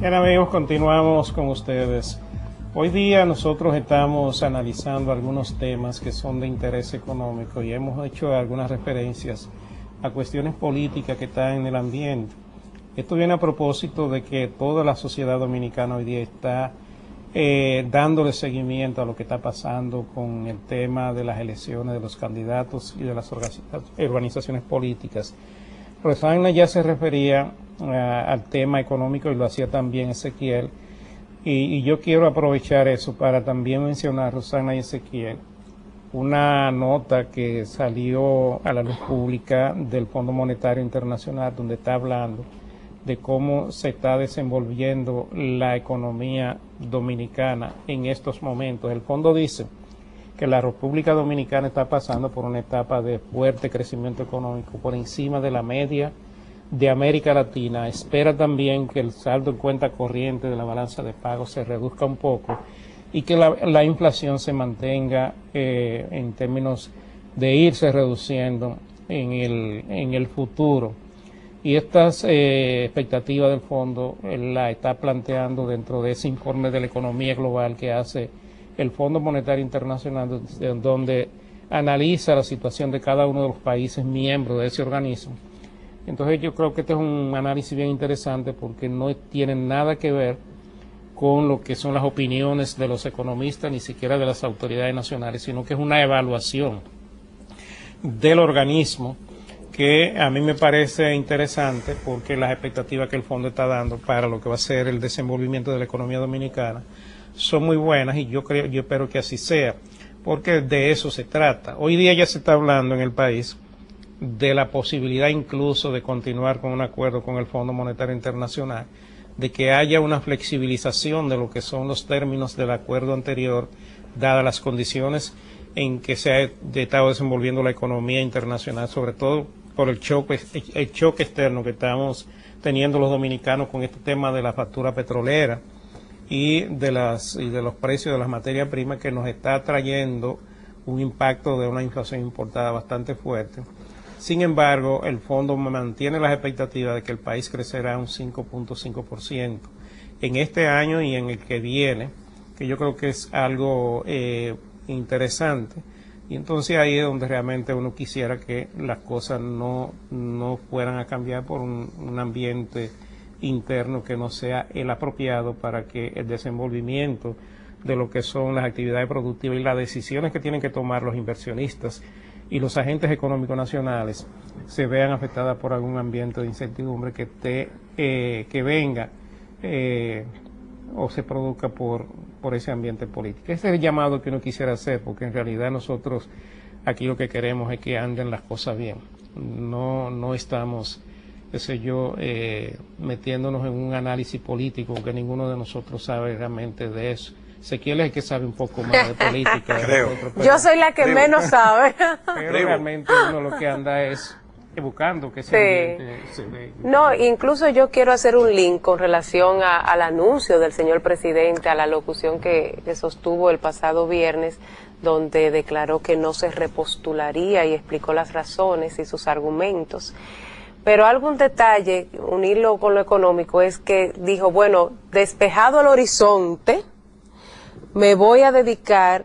Bien, amigos, continuamos con ustedes. Hoy día nosotros estamos analizando algunos temas que son de interés económico y hemos hecho algunas referencias a cuestiones políticas que están en el ambiente. Esto viene a propósito de que toda la sociedad dominicana hoy día está dándole seguimiento a lo que está pasando con el tema de las elecciones de los candidatos y de las organizaciones políticas. Rosana ya se refería al tema económico y lo hacía también Ezequiel, y yo quiero aprovechar eso para también mencionar, Rosana y Ezequiel, una nota que salió a la luz pública del Fondo Monetario Internacional, donde está hablando de cómo se está desenvolviendo la economía dominicana en estos momentos. El fondo dice que la República Dominicana está pasando por una etapa de fuerte crecimiento económico por encima de la media de América Latina. Espera también que el saldo en cuenta corriente de la balanza de pagos se reduzca un poco y que la inflación se mantenga en términos de irse reduciendo en el futuro. Y estas expectativas del fondo la está planteando dentro de ese informe de la economía global que hace el Fondo Monetario Internacional, donde analiza la situación de cada uno de los países miembros de ese organismo. Entonces yo creo que este es un análisis bien interesante porque no tiene nada que ver con lo que son las opiniones de los economistas, ni siquiera de las autoridades nacionales, sino que es una evaluación del organismo que a mí me parece interesante porque las expectativas que el fondo está dando para lo que va a ser el desenvolvimiento de la economía dominicana son muy buenas y yo espero que así sea, porque de eso se trata. Hoy día ya se está hablando en el país de la posibilidad incluso de continuar con un acuerdo con el Fondo Monetario Internacional, de que haya una flexibilización de lo que son los términos del acuerdo anterior, dadas las condiciones en que se ha estado desenvolviendo la economía internacional, sobre todo por el choque externo que estamos teniendo los dominicanos con este tema de la factura petrolera y de los precios de las materias primas, que nos está trayendo un impacto de una inflación importada bastante fuerte. Sin embargo, el fondo mantiene las expectativas de que el país crecerá un 5.5% en este año y en el que viene, que yo creo que es algo interesante. Y entonces ahí es donde realmente uno quisiera que las cosas no fueran a cambiar por un ambiente interno que no sea el apropiado para que el desenvolvimiento de lo que son las actividades productivas y las decisiones que tienen que tomar los inversionistas y los agentes económicos nacionales se vean afectadas por algún ambiente de incertidumbre que venga o se produzca por ese ambiente político. Ese es el llamado que uno quisiera hacer, porque en realidad nosotros aquí lo que queremos es que anden las cosas bien. No estamos, qué sé yo, metiéndonos en un análisis político, que ninguno de nosotros sabe realmente de eso. Ezequiel es el que sabe un poco más de política. Yo soy la que menos sabe. Pero realmente uno lo que anda es buscando que ese ambiente se dé. No, incluso yo quiero hacer un link con relación al anuncio del señor presidente, a la locución que sostuvo el pasado viernes, donde declaró que no se repostularía y explicó las razones y sus argumentos. Pero algún detalle, unirlo con lo económico, es que dijo, bueno, despejado el horizonte, me voy a dedicar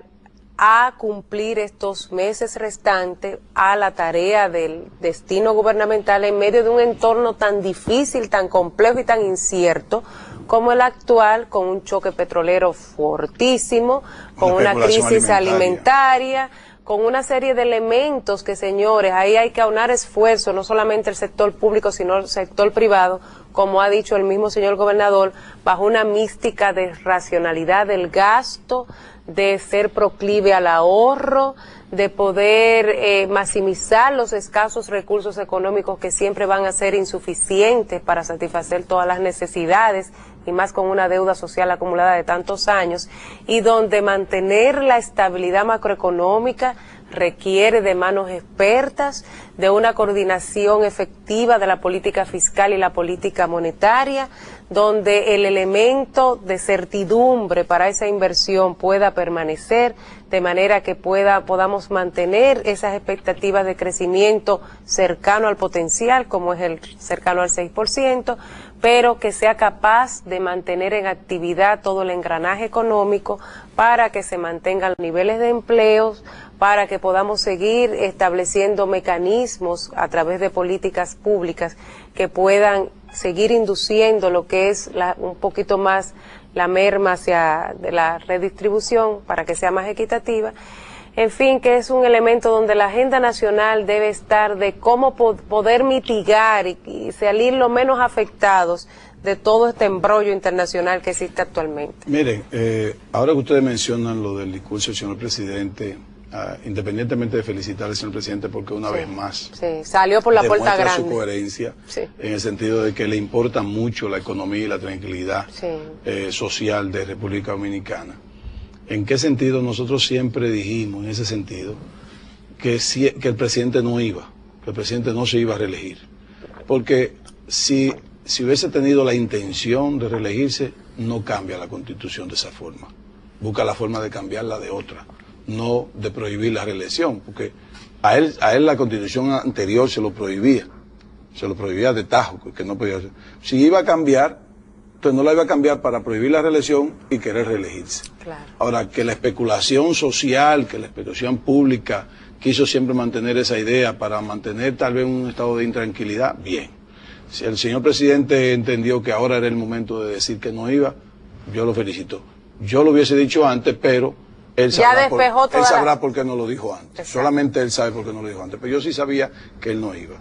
a cumplir estos meses restantes a la tarea del destino gubernamental en medio de un entorno tan difícil, tan complejo y tan incierto como el actual, con un choque petrolero fortísimo, con una crisis alimentaria, con una serie de elementos que, señores, ahí hay que aunar esfuerzos, no solamente el sector público, sino el sector privado, como ha dicho el mismo señor gobernador, bajo una mística de racionalidad del gasto, de ser proclive al ahorro, de poder maximizar los escasos recursos económicos que siempre van a ser insuficientes para satisfacer todas las necesidades, y más con una deuda social acumulada de tantos años, y donde mantener la estabilidad macroeconómica requiere de manos expertas, de una coordinación efectiva de la política fiscal y la política monetaria, donde el elemento de certidumbre para esa inversión pueda permanecer, de manera que podamos mantener esas expectativas de crecimiento cercano al potencial, como es el cercano al 6%, pero que sea capaz de mantener en actividad todo el engranaje económico para que se mantengan los niveles de empleos, para que podamos seguir estableciendo mecanismos a través de políticas públicas que puedan seguir induciendo lo que es un poquito más la merma hacia de la redistribución para que sea más equitativa. En fin, que es un elemento donde la agenda nacional debe estar de cómo poder mitigar y salir lo menos afectados de todo este embrollo internacional que existe actualmente. Miren, ahora que ustedes mencionan lo del discurso del señor presidente, independientemente de felicitar al señor presidente porque una vez más salió por la puerta grande, su coherencia en el sentido de que le importa mucho la economía y la tranquilidad social de República Dominicana. ¿En qué sentido? Nosotros siempre dijimos en ese sentido que el presidente no que el presidente no se iba a reelegir, porque si hubiese tenido la intención de reelegirse, no cambia la Constitución de esa forma, busca la forma de cambiarla de otra, no de prohibir la reelección, porque a él la Constitución anterior se lo prohibía de tajo, que no podía hacer. Si iba a cambiar, entonces no la iba a cambiar para prohibir la reelección y querer reelegirse. Claro. Ahora, que la especulación social, que la especulación pública quiso siempre mantener esa idea para mantener tal vez un estado de intranquilidad, bien. Si el señor presidente entendió que ahora era el momento de decir que no iba, yo lo felicito. Yo lo hubiese dicho antes, pero él sabrá por qué no lo dijo antes. Exacto. Solamente él sabe por qué no lo dijo antes, pero yo sí sabía que él no iba.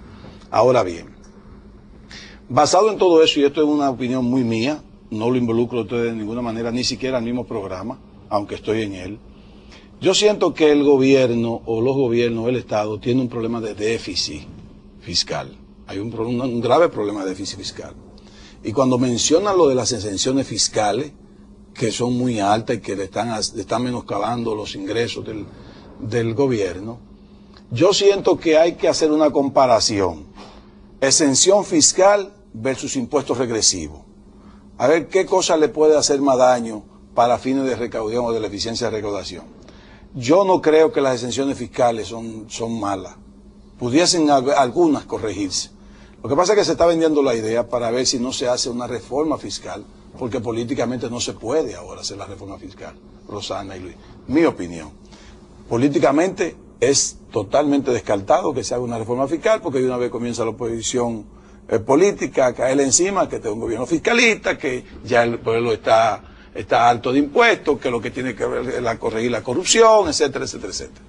Ahora bien, basado en todo eso, y esto es una opinión muy mía, no lo involucro a ustedes de ninguna manera, ni siquiera al mismo programa, aunque estoy en él, yo siento que el gobierno o los gobiernos, el Estado, tiene un problema de déficit fiscal. Hay un grave problema de déficit fiscal. Y cuando mencionan lo de las exenciones fiscales, que son muy altas y que le están menoscabando los ingresos del gobierno, yo siento que hay que hacer una comparación. Exención fiscal versus impuestos regresivos. A ver qué cosa le puede hacer más daño para fines de recaudación o de la eficiencia de recaudación. Yo no creo que las exenciones fiscales son malas. Pudiesen algunas corregirse. Lo que pasa es que se está vendiendo la idea para ver si no se hace una reforma fiscal, porque políticamente no se puede ahora hacer la reforma fiscal. Rosana y Luis, mi opinión. Políticamente es totalmente descartado que se haga una reforma fiscal, porque de una vez comienza la oposición política a caerle encima, que tenga un gobierno fiscalista, que ya el pueblo está alto de impuestos, que lo que tiene que ver es corregir la corrupción, etcétera, etcétera, etcétera.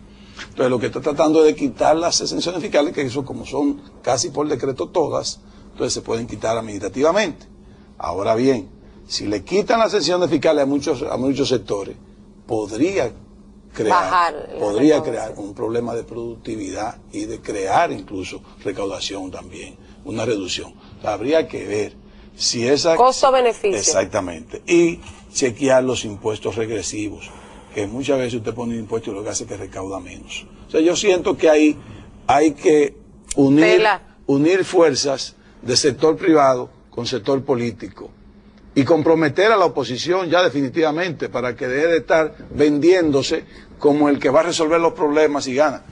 Entonces lo que está tratando es de quitar las exenciones fiscales, que eso como son casi por decreto todas, entonces se pueden quitar administrativamente. Ahora bien, si le quitan las exenciones fiscales a muchos sectores, podría crear un problema de productividad y de crear incluso recaudación también, una reducción. O sea, habría que ver si esa... Costo-beneficio. Exactamente. Y chequear los impuestos regresivos, que muchas veces usted pone un impuesto y lo que hace es que recauda menos. O sea, yo siento que ahí hay que unir fuerzas de sector privado con sector político y comprometer a la oposición ya definitivamente para que deje de estar vendiéndose como el que va a resolver los problemas y gana.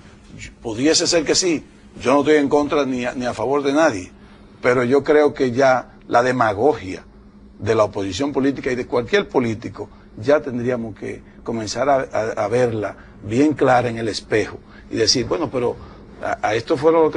Pudiese ser que sí, yo no estoy en contra ni a favor de nadie, pero yo creo que ya la demagogia de la oposición política y de cualquier político ya tendríamos que comenzar a verla bien clara en el espejo y decir, bueno, pero a esto fueron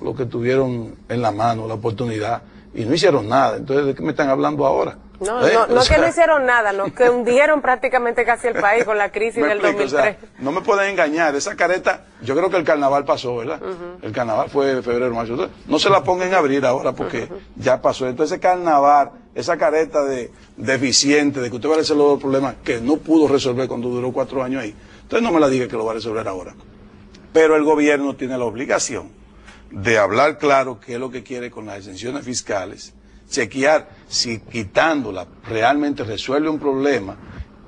lo que tuvieron en la mano, la oportunidad, y no hicieron nada. Entonces, ¿de qué me están hablando ahora? No es que no hicieron nada, no, que hundieron prácticamente casi el país con la crisis del 2003. O sea, no me pueden engañar, esa careta, yo creo que el carnaval pasó, ¿verdad? El carnaval fue en febrero, marzo. Entonces, no se la pongan a abrir ahora porque ya pasó. Entonces, ese carnaval, esa careta de deficiente, de que usted va a resolver los problemas que no pudo resolver cuando duró 4 años ahí. Entonces, no me la diga que lo va a resolver ahora. Pero el gobierno tiene la obligación de hablar claro qué es lo que quiere con las exenciones fiscales, chequear si quitándola realmente resuelve un problema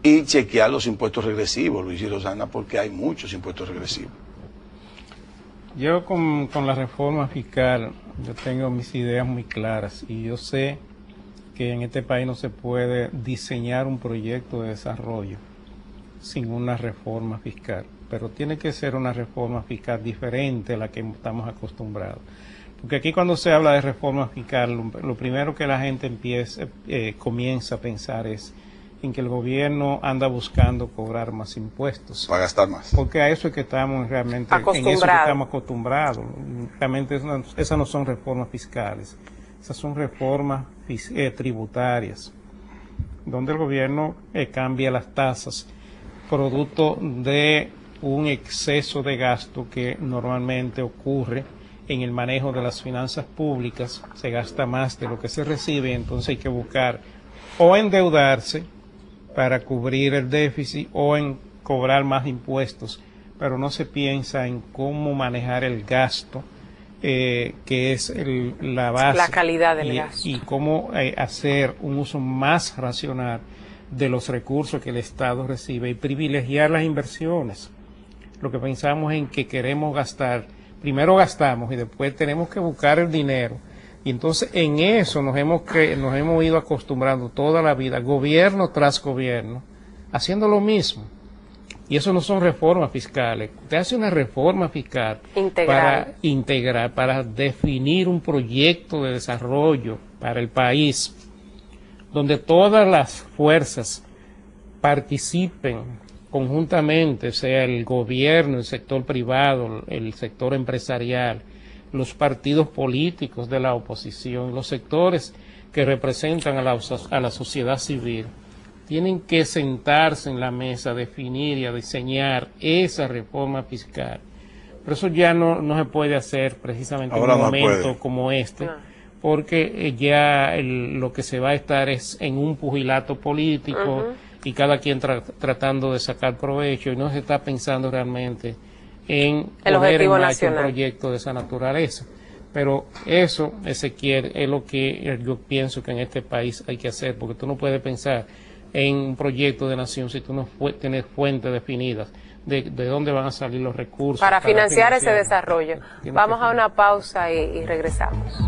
y chequear los impuestos regresivos, Luis y Rosana, porque hay muchos impuestos regresivos. Yo con la reforma fiscal, yo tengo mis ideas muy claras y yo sé que en este país no se puede diseñar un proyecto de desarrollo sin una reforma fiscal, pero tiene que ser una reforma fiscal diferente a la que estamos acostumbrados. Porque aquí cuando se habla de reforma fiscal, lo primero que la gente comienza a pensar es en que el gobierno anda buscando cobrar más impuestos. Para gastar más. Porque a eso es que estamos realmente, en eso que estamos acostumbrados. Realmente esas no son reformas fiscales, esas son reformas tributarias, donde el gobierno cambia las tasas, producto de un exceso de gasto que normalmente ocurre en el manejo de las finanzas públicas. Se gasta más de lo que se recibe, entonces hay que buscar o endeudarse para cubrir el déficit o en cobrar más impuestos, pero no se piensa en cómo manejar el gasto, que es la base, la calidad del gasto, y cómo hacer un uso más racional de los recursos que el Estado recibe y privilegiar las inversiones. Lo que pensamos en que queremos gastar, primero gastamos y después tenemos que buscar el dinero. Y entonces en eso nos hemos ido acostumbrando toda la vida, gobierno tras gobierno, haciendo lo mismo. Y eso no son reformas fiscales. Usted hace una reforma fiscal para definir un proyecto de desarrollo para el país, donde todas las fuerzas participen conjuntamente, sea el gobierno, el sector privado, el sector empresarial, los partidos políticos de la oposición, los sectores que representan a la sociedad civil, tienen que sentarse en la mesa, definir y a diseñar esa reforma fiscal. Pero eso ya no se puede hacer precisamente en un momento como este, porque ya lo que se va a estar es en un pugilato político y cada quien tratando de sacar provecho, y no se está pensando realmente en poner en marcha un proyecto de esa naturaleza. Pero eso, Ezequiel, es lo que yo pienso que en este país hay que hacer, porque tú no puedes pensar en un proyecto de nación si tú no tienes fuentes definidas de dónde van a salir los recursos para financiar ese desarrollo. Vamos a una pausa y regresamos.